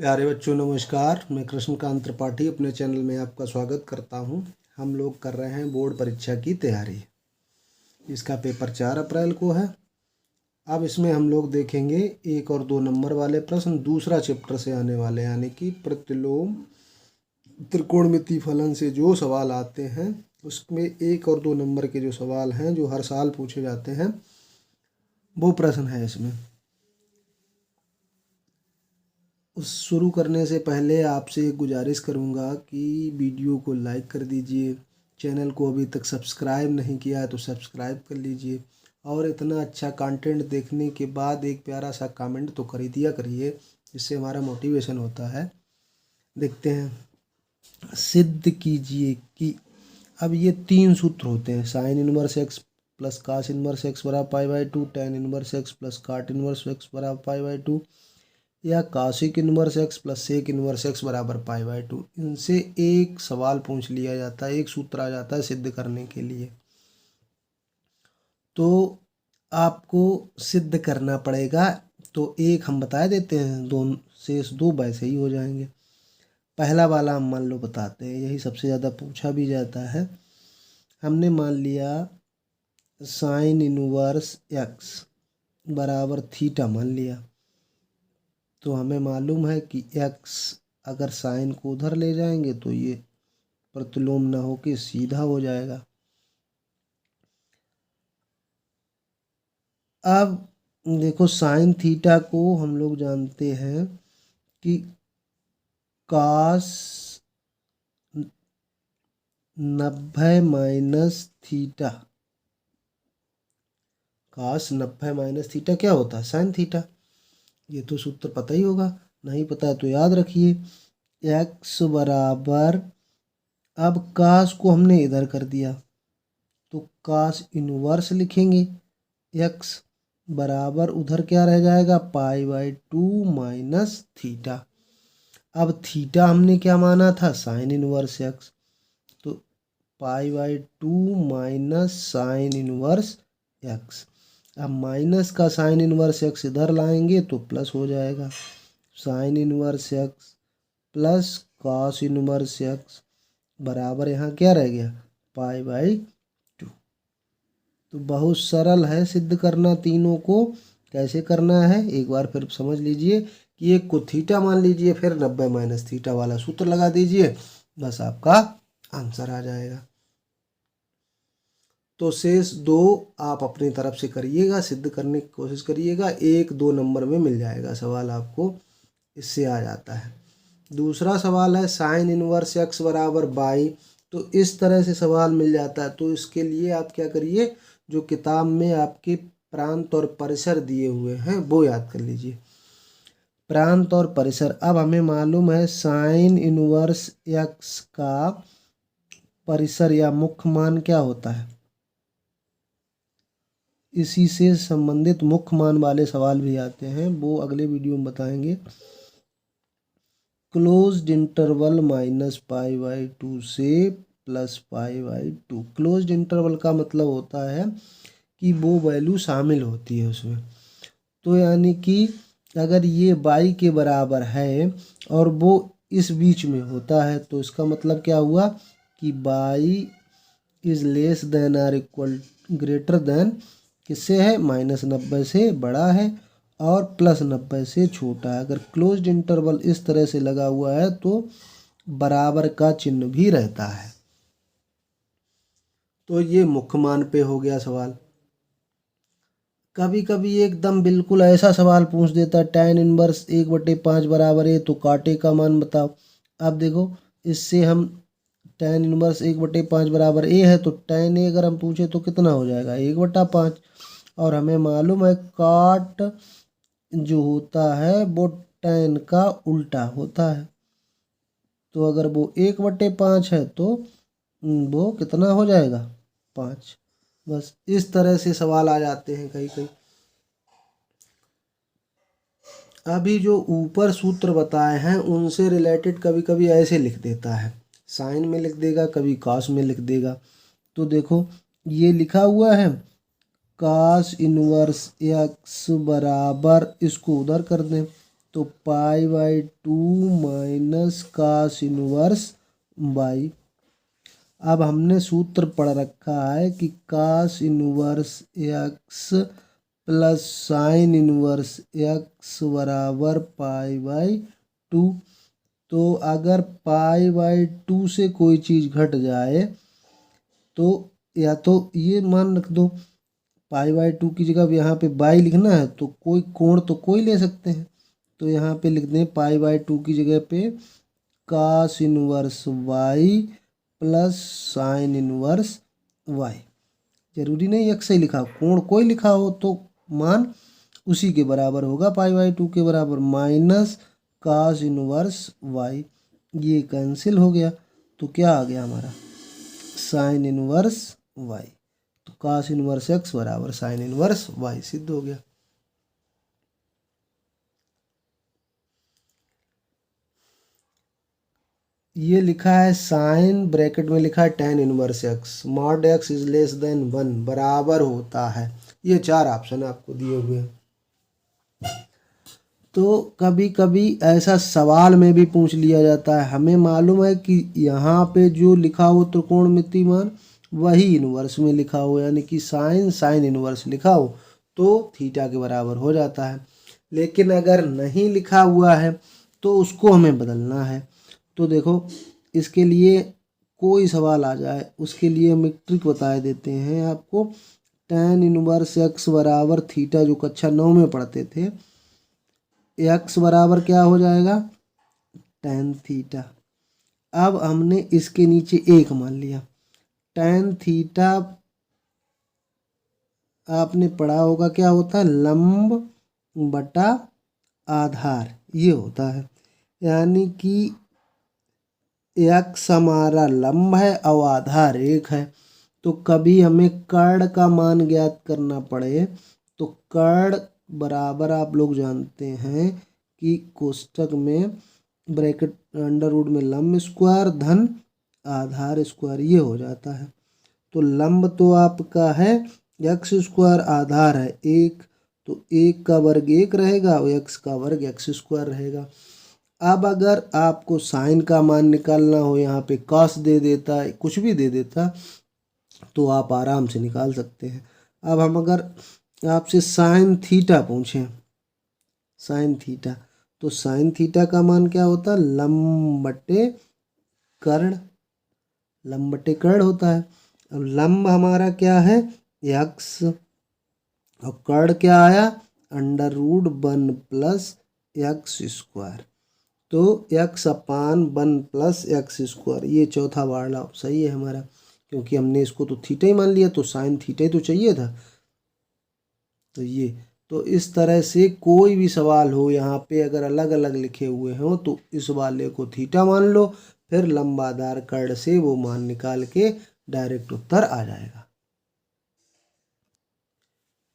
प्यारे बच्चों नमस्कार। मैं कृष्णकांत त्रिपाठी अपने चैनल में आपका स्वागत करता हूं। हम लोग कर रहे हैं बोर्ड परीक्षा की तैयारी। इसका पेपर 4 अप्रैल को है। अब इसमें हम लोग देखेंगे 1 और 2 नंबर वाले प्रश्न दूसरा चैप्टर से आने वाले, यानी कि प्रतिलोम त्रिकोणमिति फलन से जो सवाल आते हैं उसमें 1 और 2 नंबर के जो सवाल हैं जो हर साल पूछे जाते हैं वो प्रश्न है इसमें। शुरू करने से पहले आपसे एक गुजारिश करूंगा कि वीडियो को लाइक कर दीजिए, चैनल को अभी तक सब्सक्राइब नहीं किया है तो सब्सक्राइब कर लीजिए, और इतना अच्छा कंटेंट देखने के बाद एक प्यारा सा कमेंट तो कर ही दिया करिए, जिससे हमारा मोटिवेशन होता है। देखते हैं, सिद्ध कीजिए कि अब ये 3 सूत्र होते हैं, sine inverse x plus cos inverse x बराबर पाई/2, tan inverse x plus cot inverse x बराबर पाई/2, या cosec inverse x plus sec inverse x बराबर पाई/2। इनसे एक सवाल पूछ लिया जाता है, एक सूत्र आ जाता है सिद्ध करने के लिए। तो आपको सिद्ध करना पड़ेगा। तो एक हम बता देते हैं, दोनों शेष 2 वैसे ही हो जाएंगे। पहला वाला हम मान लो बताते हैं, यही सबसे ज़्यादा पूछा भी जाता है। हमने मान लिया साइन इनवर्स एक्स बराबर थीटा मान लिया, तो हमें मालूम है कि x अगर साइन को उधर ले जाएंगे तो ये प्रतिलोम ना होके सीधा हो जाएगा। अब देखो, साइन थीटा को हम लोग जानते हैं कि कास 90 माइनस थीटा, कास 90 माइनस थीटा क्या होता है? Sine theta. ये तो सूत्र पता ही होगा, नहीं पता है तो याद रखिए। x बराबर, अब कास को हमने इधर कर दिया तो कास इनवर्स लिखेंगे, x बराबर उधर क्या रह जाएगा? पाई/2 माइनस थीटा। अब थीटा हमने क्या माना था? साइन इनवर्स एक्स, तो पाई/2 माइनस साइन इनवर्स एक्स। अब माइनस का साइन इनवर्स एक्स इधर लाएंगे तो प्लस हो जाएगा, sign inverse x plus cos inverse x बराबर यहाँ क्या रह गया? पाई/2। तो बहुत सरल है सिद्ध करना। तीनों को कैसे करना है एक बार फिर समझ लीजिए कि एक को थीटा मान लीजिए, फिर 90 माइनस थीटा वाला सूत्र लगा दीजिए, बस आपका आंसर आ जाएगा। तो शेष 2 आप अपनी तरफ से करिएगा, सिद्ध करने की कोशिश करिएगा, 1-2 नंबर में मिल जाएगा सवाल आपको, इससे आ जाता है। दूसरा सवाल है साइन इनवर्स एक्स बराबर बाई। तो इस तरह से सवाल मिल जाता है, तो इसके लिए आप क्या करिए, जो किताब में आपके प्रांत और परिसर दिए हुए हैं वो याद कर लीजिए। प्रांत और परिसर, अब हमें मालूम है साइन इनवर्स एक्स का परिसर या मुख्य मान क्या होता है। इसी से संबंधित मुख्य मान वाले सवाल भी आते हैं, वो अगले वीडियो में बताएंगे। क्लोज्ड इंटरवल -पाई/2 से +पाई/2। क्लोज्ड इंटरवल का मतलब होता है कि वो वैल्यू शामिल होती है उसमें। तो यानी कि अगर ये बाई के बराबर है और वो इस बीच में होता है, तो इसका मतलब क्या हुआ कि y is less than or equal greater than किससे है? -90 से बड़ा है और +90 से छोटा है। अगर क्लोज्ड इंटरवल इस तरह से लगा हुआ है तो बराबर का चिन्ह भी रहता है। तो ये मुख्य मान पे हो गया सवाल। कभी कभी एकदम बिल्कुल ऐसा सवाल पूछ देता है, tan इनवर्स 1/5 बराबर है तो काटे का मान बताओ। अब देखो, इससे हम tan इनवर्स 1/5 बराबर a है, तो tan a अगर हम पूछे तो कितना हो जाएगा? 1/5। और हमें मालूम है काट जो होता है वो tan का उल्टा होता है, तो अगर वो 1/5 है तो वो कितना हो जाएगा? 5। बस इस तरह से सवाल आ जाते हैं कहीं कहीं। अभी जो ऊपर सूत्र बताए हैं उनसे रिलेटेड कभी कभी ऐसे लिख देता है, साइन में लिख देगा, कभी कॉस में लिख देगा। तो देखो, ये लिखा हुआ है कास इनवर्स एक्स बराबर, इसको उधर कर दें तो pi by 2 minus cos inverse y. अब हमने सूत्र पढ़ रखा है कि cos inverse x plus sine inverse x बराबर पाई बाई 2। तो अगर पाई बाई 2 से कोई चीज़ घट जाए तो या तो ये मान रख दो, पाई बाई 2 की जगह यहाँ पे बाई लिखना है तो कोई कोण तो कोई ले सकते हैं, तो यहाँ पे लिख दें पाई बाई 2 की जगह पे cos inverse y plus sine inverse y. जरूरी नहीं एक्स ही लिखा हो, कोण कोई लिखा हो तो मान उसी के बराबर होगा, पाई बाई 2 के बराबर माइनस कास इनवर्स वाई। ये कैंसिल हो गया तो क्या आ गया हमारा साइन इनवर्स वाई। तो कास इनवर्स एक्स बराबर साइन इनवर्स वाई सिद्ध हो गया। ये लिखा है साइन ब्रैकेट में लिखा है ten inverse x mod x is less then 1 बराबर होता है। ये 4 ऑप्शन आपको दिए हुए हैं। तो कभी कभी ऐसा सवाल में भी पूछ लिया जाता है, हमें मालूम है कि यहाँ पे जो लिखा हो त्रिकोणमिति मान वही इनवर्स में लिखा हो, यानी कि साइन इनवर्स लिखा हो तो थीटा के बराबर हो जाता है। लेकिन अगर नहीं लिखा हुआ है तो उसको हमें बदलना है। तो देखो इसके लिए कोई सवाल आ जाए उसके लिए हम एक ट्रिक बता देते हैं आपको। टेन इनवर्स एक्स बराबर थीटा जो कक्षा 9 में पढ़ते थे, एक्स बराबर क्या हो जाएगा टेन थीटा। अब हमने इसके नीचे एक मान लिया, टेन थीटा आपने पढ़ा होगा क्या होता है लंब बटा आधार, ये होता है। यानी कि एक्स हमारा लंब है और आधार 1 है। तो कभी हमें कर्ण का मान ज्ञात करना पड़े तो कर्ण बराबर आप लोग जानते हैं कि कोष्ठक में ब्रैकेट अंडर रूट में लंब स्क्वायर धन आधार स्क्वायर ये हो जाता है। तो लंब तो आपका है एक्स स्क्वायर, आधार है 1, तो 1 का वर्ग 1 रहेगा और एक्स का वर्ग एक्स स्क्वायर रहेगा। अब अगर आपको साइन का मान निकालना हो, यहाँ पे कॉस दे देता है कुछ भी दे देता तो आप आराम से निकाल सकते हैं। अब हम अगर आपसे साइन थीटा पूछें, साइन थीटा, तो साइन थीटा का मान क्या होता है लंब बटे कर्ण, लंब बटे कर्ण होता है। अब लंब हमारा क्या है एक्स और कर्ण क्या आया under root 1 plus x square. तो एक्स अपान 1 प्लस एक्स स्क्वायर, ये चौथा वाला सही है हमारा, क्योंकि हमने इसको तो थीटा ही मान लिया तो साइन थीटा ही तो चाहिए था। तो ये तो इस तरह से कोई भी सवाल हो यहाँ पे अगर अलग अलग लिखे हुए हों तो इस वाले को थीटा मान लो, फिर लंबाधार कर्ण से वो मान निकाल के डायरेक्ट उत्तर आ जाएगा।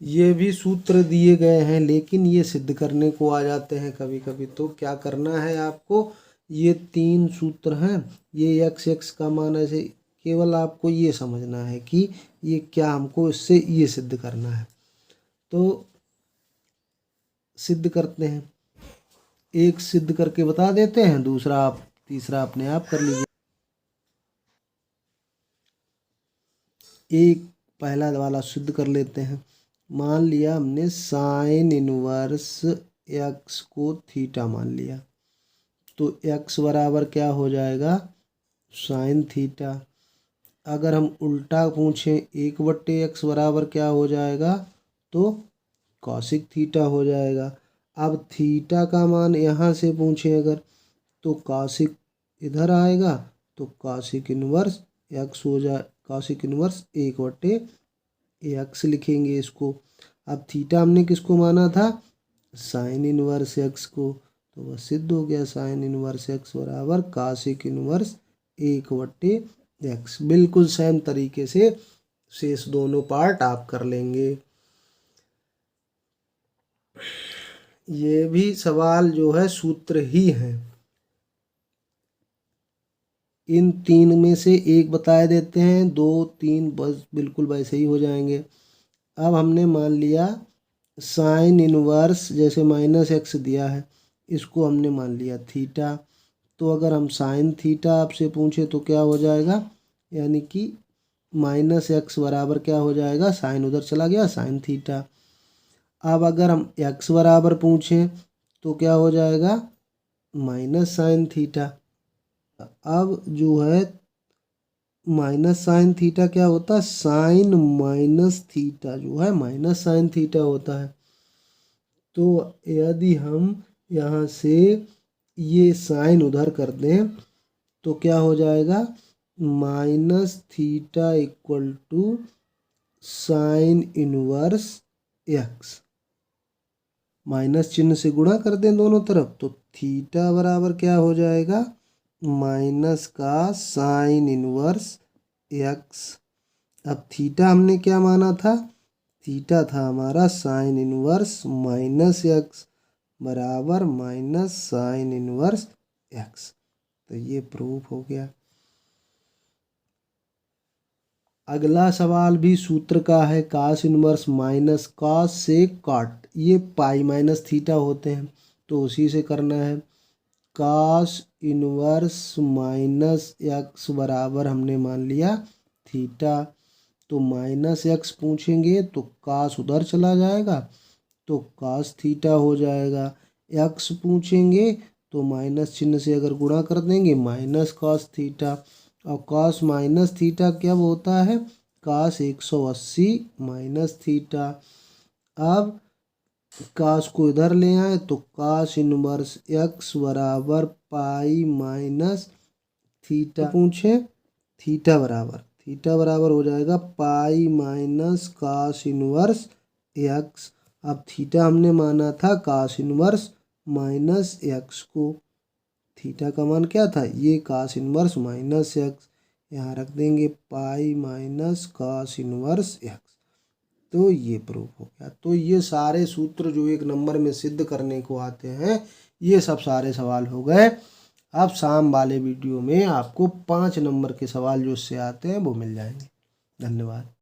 ये भी सूत्र दिए गए हैं लेकिन ये सिद्ध करने को आ जाते हैं कभी कभी। तो क्या करना है आपको, ये 3 सूत्र हैं, ये एक्स का मान ऐसे केवल आपको ये समझना है कि ये क्या हमको इससे ये सिद्ध करना है। तो सिद्ध करते हैं, एक सिद्ध करके बता देते हैं, दूसरा आप तीसरा अपने आप कर लीजिए। एक पहला वाला सिद्ध कर लेते हैं। मान लिया हमने साइन इनवर्स एक्स को थीटा मान लिया, तो एक्स बराबर क्या हो जाएगा साइन थीटा। अगर हम उल्टा पूछें 1/x बराबर क्या हो जाएगा तो कॉसिक थीटा हो जाएगा। अब थीटा का मान यहाँ से पूछें अगर तो कॉसिक इधर आएगा तो कॉसिक इनवर्स एक्स हो जाए, कॉसिक इनवर्स 1/x लिखेंगे इसको। अब थीटा हमने किसको माना था साइन इनवर्स एक्स को, तो वह सिद्ध हो गया साइन इनवर्स एक्स बराबर कॉसिक इनवर्स 1/x। बिल्कुल सेम तरीके से शेष दोनों पार्ट आप कर लेंगे। ये भी सवाल जो है सूत्र ही है, इन 3 में से एक बता देते हैं, 2 3 बस बिल्कुल वैसे ही हो जाएंगे। अब हमने मान लिया साइन इनवर्स जैसे -x दिया है इसको हमने मान लिया थीटा। तो अगर हम साइन थीटा आपसे पूछे तो क्या हो जाएगा, यानी कि माइनस एक्स बराबर क्या हो जाएगा, साइन उधर चला गया साइन थीटा। अब अगर हम एक्स बराबर पूछें तो क्या हो जाएगा, माइनस साइन थीटा। अब जो है माइनस साइन थीटा क्या होता है, साइन माइनस थीटा जो है माइनस साइन थीटा होता है। तो यदि हम यहाँ से ये साइन उधर कर दें तो क्या हो जाएगा, minus theta equal to sine inverse x. Minus चिन्ह से गुणा कर दें दोनों तरफ तो थीटा बराबर क्या हो जाएगा, माइनस का साइन इनवर्स एक्स। अब थीटा हमने क्या माना था, थीटा था हमारा साइन इनवर्स माइनस एक्स बराबर माइनस साइन इनवर्स एक्स। तो ये प्रूफ हो गया। अगला सवाल भी सूत्र का है, कास इनवर्स माइनस कॉस से कॉट, ये पाई माइनस थीटा होते हैं तो उसी से करना है। कास इनवर्स माइनस एक्स बराबर हमने मान लिया थीटा। तो माइनस एक्स पूछेंगे तो कास उधर चला जाएगा तो कास थीटा हो जाएगा। एक्स पूछेंगे तो माइनस चिन्ह से अगर गुणा कर देंगे माइनस कॉस थीटा। और कॉस माइनस थीटा क्या होता है, कास 180 माइनस थीटा। अब कास को इधर ले आए तो कास इनवर्स एक्स बराबर पाई माइनस थीटा पूछे, थीटा बराबर हो जाएगा pi minus cos inverse x. अब थीटा हमने माना था कास इनवर्स माइनस एक्स को, थीटा का मान क्या था, ये कास इनवर्स माइनस एक्स, यहाँ रख देंगे pi minus cos inverse x. तो ये प्रूफ हो गया। तो ये सारे सूत्र जो एक नंबर में सिद्ध करने को आते हैं, ये सब सारे सवाल हो गए। अब शाम वाले वीडियो में आपको 5 नंबर के सवाल जो उससे आते हैं वो मिल जाएंगे। धन्यवाद।